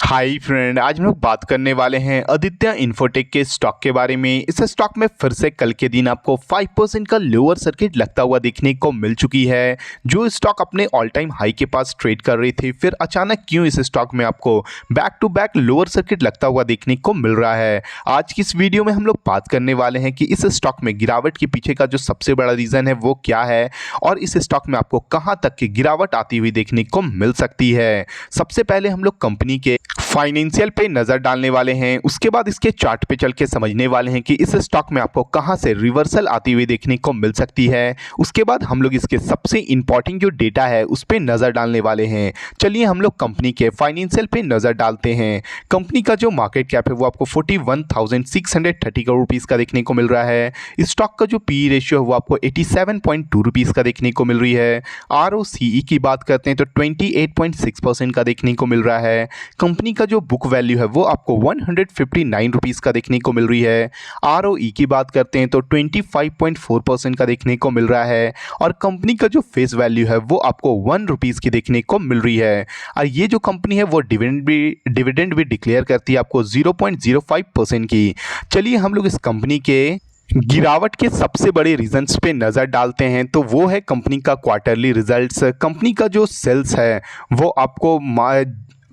Hi friend, आज हम लोग बात करने वाले हैं आदित्य इन्फोटेक के स्टॉक के बारे में। इस स्टॉक में फिर से कल के दिन आपको 5% का लोअर सर्किट लगता हुआ देखने को मिल चुकी है। जो स्टॉक अपने ऑल टाइम हाई के पास ट्रेड कर रही थी, फिर अचानक क्यों इस स्टॉक में आपको back to back lower circuit लगता हुआ देखने को मिल रहा है। आज की इस वीडियो में हम लोग बात करने वाले हैं कि इस स्टॉक में गिरावट के पीछे का जो सबसे बड़ा रीज़न है वो क्या है और इस स्टॉक में आपको कहाँ तक की गिरावट आती हुई देखने को मिल सकती है। सबसे पहले हम लोग कंपनी के फाइनेंशियल पे नज़र डालने वाले हैं, उसके बाद इसके चार्ट पे चल के समझने वाले हैं कि इस स्टॉक में आपको कहां से रिवर्सल आती हुई देखने को मिल सकती है। उसके बाद हम लोग इसके सबसे इंपॉर्टेंट जो डेटा है उस पर नज़र डालने वाले हैं। चलिए हम लोग कंपनी के फाइनेंशियल पे नज़र डालते हैं। कंपनी का जो मार्केट कैप है वो आपको 41,630 करोड़ रुपीज़ का देखने को मिल रहा है। स्टॉक का जो पी रेशियो है वो आपको 87.2 रुपीज़ का देखने को मिल रही है। ROCE की बात करते हैं तो 28.6% का देखने को मिल रहा है। कंपनी का जो बुक वैल्यू है वो आपको 159 रुपीज़ का देखने को मिल रही है। ROE की बात करते हैं तो 25.4% का देखने को मिल रहा है और कंपनी का जो फेस वैल्यू है वो आपको 1 रुपीज़ की देखने को मिल रही है। और ये जो कंपनी है वो डिविडेंड भी डिक्लेयर करती है आपको 0.05% की। चलिए हम लोग इस कंपनी के गिरावट के सबसे बड़े रीजंस पे नज़र डालते हैं तो वो है कंपनी का क्वार्टरली रिजल्ट्स। कंपनी का जो सेल्स है वो आपको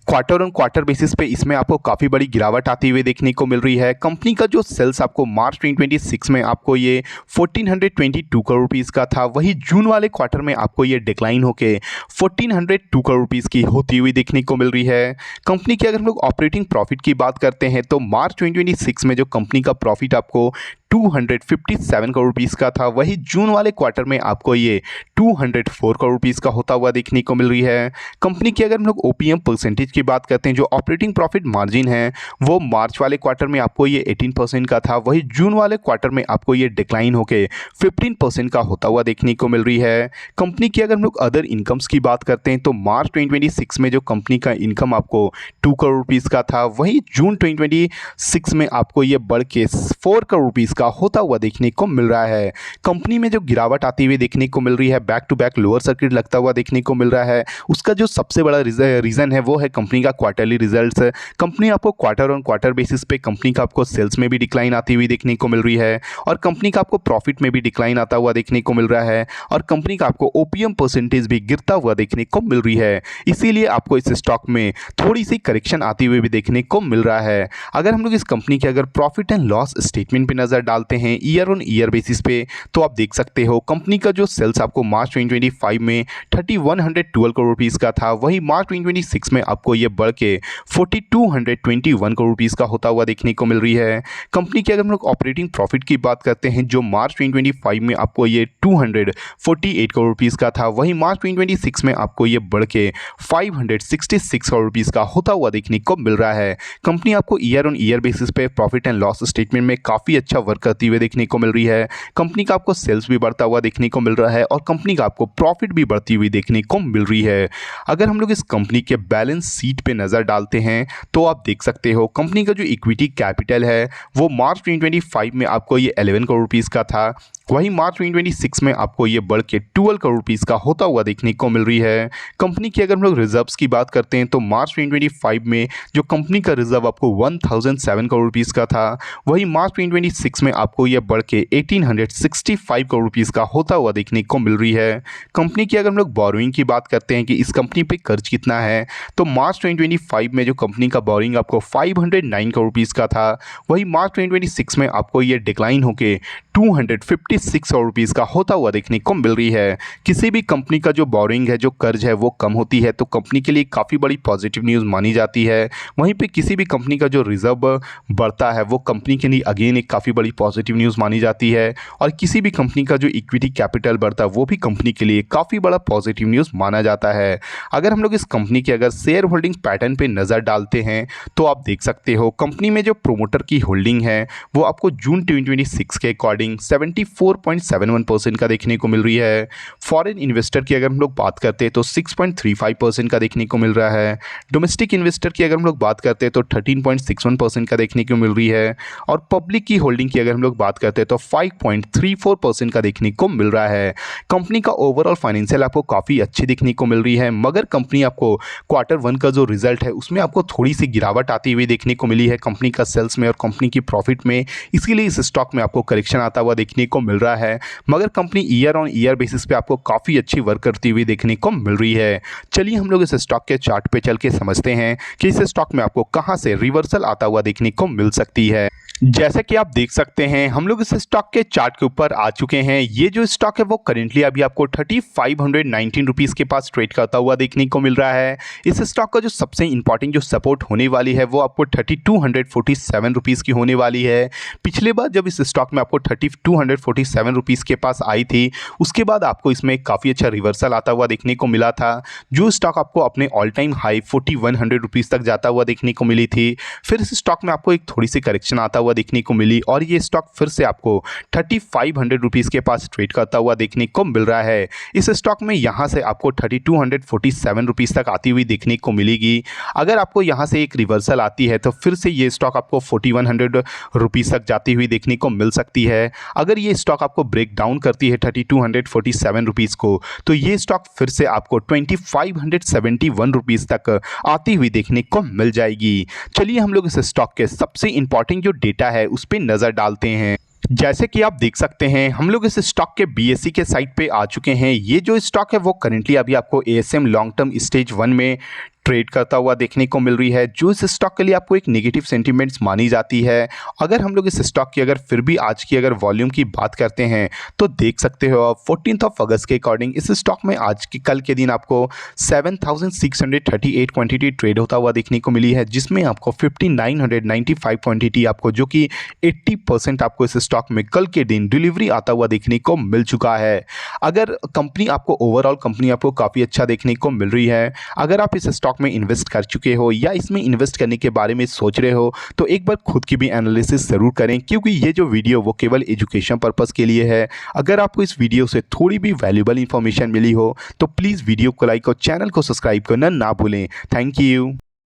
क्वार्टर ऑन क्वार्टर बेसिस पे इसमें आपको काफ़ी बड़ी गिरावट आती हुई देखने को मिल रही है। कंपनी का जो सेल्स आपको मार्च 2026 में आपको ये 1422 करोड़ रुपीज़ का था, वही जून वाले क्वार्टर में आपको ये डिक्लाइन होके 1402 करोड़ रुपीज़ की होती हुई देखने को मिल रही है। कंपनी की अगर हम लोग ऑपरेटिंग प्रॉफिट की बात करते हैं तो मार्च 2026 में जो कंपनी का प्रॉफिट आपको 257 करोड़ रुपीज़ का था, वही जून वाले क्वार्टर में आपको ये 204 करोड़ रुपीज़ का होता हुआ देखने को मिल रही है। कंपनी की अगर हम लोग OPM परसेंटेज की बात करते हैं, जो ऑपरेटिंग प्रॉफिट मार्जिन है वो मार्च वाले क्वार्टर में आपको ये 18% का था, वही जून वाले क्वार्टर में आपको ये डिक्लाइन होके 15% का होता हुआ देखने को मिल रही है। कंपनी की अगर हम लोग अदर इनकम्स की बात करते हैं तो मार्च 2026 में जो कंपनी का इनकम आपको 2 करोड़ रुपीज़ का था, वही जून 2026 में आपको ये बढ़ के 4 करोड़ रुपीज़ का होता हुआ देखने को मिल रहा है। कंपनी में जो गिरावट आती हुई देखने को मिल रही है, back to back lower circuit लगता हुआ देखने को मिल रहा है, उसका जो सबसे बड़ा रीज़न है वो है कंपनी का क्वार्टरली रिजल्ट्स। कंपनी आपको क्वार्टर ऑन क्वार्टर बेसिस पे कंपनी का आपको सेल्स में भी डिक्लाइन आती हुई देखने को मिल रही है और कंपनी का आपको प्रॉफिट में भी डिक्लाइन आता हुआ देखने को मिल रहा है और कंपनी का आपको OPM परसेंटेज भी गिरता हुआ देखने को मिल रही है। इसीलिए आपको इस स्टॉक में थोड़ी सी करेक्शन आती हुई भी देखने को मिल रहा है। अगर हम लोग इस कंपनी के अगर प्रॉफिट एंड लॉस स्टेटमेंट पे नज़र डालते हैं ईयर ऑन ईयर बेसिस पे, तो आप देख सकते हो कंपनी का जो सेल्स आपको मार्च 2025 में 3112 करोड़ रुपीज़ का था, वही मार्च 2026 में आपको ये बढ़ के 4221 करोड़ रुपीज़ का होता हुआ देखने को मिल रही है। कंपनी की अगर हम लोग ऑपरेटिंग प्रॉफिट की बात करते हैं, जो मार्च 2025 में आपको ये 248 करोड़ रुपीज़ का था, वही मार्च 2026 में आपको ये बढ़ के 566 करोड़ रुपीज़ का होता हुआ देखने को मिल रहा है। कंपनी आपको ईयर ऑन ईयर बेसिस पे प्रॉफिट एंड लॉस स्टेटमेंट में काफ़ी अच्छा वर्क करती हुई देखने को मिल रही है। कंपनी का आपको सेल्स भी बढ़ता हुआ देखने को मिल रहा है और कंपनी का आपको प्रॉफिट भी बढ़ती हुई देखने को मिल रही है। अगर हम लोग इस कंपनी के बैलेंस शीट पे नज़र डालते हैं तो आप देख सकते हो कंपनी का जो इक्विटी कैपिटल है वो मार्च 2025 में आपको ये 11 करोड़ रुपीज़ का था, वही मार्च 2026 में आपको ये बढ़ के 12 करोड़ रुपीज़ का होता हुआ देखने को मिल रही है। कंपनी की अगर हम लोग रिजर्व्स की बात करते हैं तो मार्च 2025 में जो कंपनी का रिजर्व आपको 1007 करोड़ रुपीज़ का था, वही मार्च 2026 में आपको ये बढ़ के 1865 करोड़ रुपीज़ का होता हुआ देखने को मिल रही है। कंपनी की अगर हम लोग बोरोइंग की बात करते हैं कि इस कंपनी पे कर्ज कितना है, तो मार्च 2025 में जो कंपनी का बोरोइंग आपको 509 करोड़ रुपीज़ का था, वही मार्च 2026 में आपको ये डिक्लाइन होके 256 करोड़ रुपीज़ का होता हुआ देखने को मिल रही है। किसी भी कंपनी का जो बोरिंग है, जो कर्ज है वो कम होती है तो कंपनी के लिए काफ़ी बड़ी पॉजिटिव न्यूज़ मानी जाती है। वहीं पे किसी भी कंपनी का जो रिजर्व बढ़ता है वो कंपनी के लिए अगेन एक काफ़ी बड़ी पॉजिटिव न्यूज़ मानी जाती है और किसी भी कंपनी का जो इक्विटी कैपिटल बढ़ता है वो भी कंपनी के लिए काफ़ी बड़ा पॉजिटिव न्यूज़ माना जाता है। अगर हम लोग इस कंपनी के अगर शेयर होल्डिंग पैटर्न पर नज़र डालते हैं तो आप देख सकते हो कंपनी में जो प्रोमोटर की होल्डिंग है वो आपको जून 2026 के अकॉर्डिंग 74 4.71% का देखने को मिल रही है। फॉरेन इन्वेस्टर की अगर हम लोग बात करते हैं तो 6.35% का देखने को मिल रहा है। डोमेस्टिक इन्वेस्टर की अगर हम लोग बात करते हैं तो 13.61% का देखने को मिल रही है। और पब्लिक की होल्डिंग की अगर हम लोग बात करते हैं तो 5.34% का देखने को मिल रहा है। कंपनी का ओवरऑल फाइनेंशियल आपको काफ़ी अच्छी देखने को मिल रही है, मगर कंपनी आपको Q1 का जो रिजल्ट है उसमें आपको थोड़ी सी गिरावट आती हुई देखने को मिली है कंपनी का सेल्स में और कंपनी की प्रॉफिट में। इसके लिए इस स्टॉक में आपको करेक्शन आता हुआ देखने को मिल रहा है, मगर company year on year basis पे आपको काफ़ी अच्छी वर्क करती हुई देखने को मिल रही है। चलिए हम लोग इस स्टॉक के चार्ट पे चल के समझते हैं कि इस स्टॉक में आपको कहां से रिवर्सल आता हुआ देखने को मिल सकती है। जैसे कि आप देख सकते हैं हम लोग इस स्टॉक के चार्ट के ऊपर आ चुके हैं। ये जो स्टॉक है वो करेंटली अभी आपको 3519 रुपीज़ के पास ट्रेड करता हुआ देखने को मिल रहा है। इस स्टॉक का जो सबसे इंपॉर्टेंट जो सपोर्ट होने वाली है वो आपको 3247 रुपीज़ की होने वाली है। पिछले बार जब इस स्टॉक में आपको 3247 रुपीज़ के पास आई थी उसके बाद आपको इसमें काफ़ी अच्छा रिवर्सल आता हुआ देखने को मिला था। जो स्टॉक आपको अपने ऑल टाइम हाई 4100 रुपीज़ तक जाता हुआ देखने को मिली थी। फिर इस स्टॉक में आपको एक थोड़ी सी करेक्शन आता हुआ देखने को मिली और ये स्टॉक फिर से आपको 3500 रुपीज़ के पास ट्रेड करता हुआ देखने को मिल रहा है। इस स्टॉक में यहाँ से आपको 3247 रुपीज़ तक आती हुई देखने को मिलेगी। अगर आपको यहाँ से एक रिवर्सल आती है तो फिर से ये स्टॉक आपको 4100 रुपीज़ तक जाती हुई देखने को मिल सकती है। अगर ये स्टॉक आपको ब्रेक डाउन करती है 3247 रुपीज़ को तो ये स्टॉक फिर से आपको 2571 रुपीज़ तक आती हुई देखने को मिल जाएगी। चलिए हम लोग इस स्टॉक के सबसे इंपॉर्टेंट जो डेटा है उस पर नज़र डालते हैं। जैसे कि आप देख सकते हैं हम लोग इस स्टॉक के BSE के साइट पे आ चुके हैं। ये जो स्टॉक है वो करेंटली अभी आपको ASM लॉन्ग टर्म स्टेज 1 में ट्रेड करता हुआ देखने को मिल रही है, जो इस स्टॉक के लिए आपको एक नेगेटिव सेंटीमेंट्स मानी जाती है। अगर हम लोग इस स्टॉक की अगर फिर भी आज की अगर वॉल्यूम की बात करते हैं तो देख सकते हो आप 14 अगस्त के अकॉर्डिंग इस स्टॉक में आज के कल के दिन आपको 7638 क्वांटिटी ट्रेड होता हुआ देखने को मिली है, जिसमें आपको 5995 क्वांटिटी आपको जो कि 80% आपको इस स्टॉक में कल के दिन डिलीवरी आता हुआ देखने को मिल चुका है। अगर कंपनी आपको ओवरऑल कंपनी आपको काफ़ी अच्छा देखने को मिल रही है। अगर आप इस स्टॉक में इन्वेस्ट कर चुके हो या इसमें इन्वेस्ट करने के बारे में सोच रहे हो तो एक बार खुद की भी एनालिसिस ज़रूर करें, क्योंकि ये जो वीडियो वो केवल एजुकेशन पर्पस के लिए है। अगर आपको इस वीडियो से थोड़ी भी वैल्यूएबल इंफॉर्मेशन मिली हो तो प्लीज़ वीडियो को लाइक और चैनल को सब्सक्राइब करना ना भूलें। Thank you.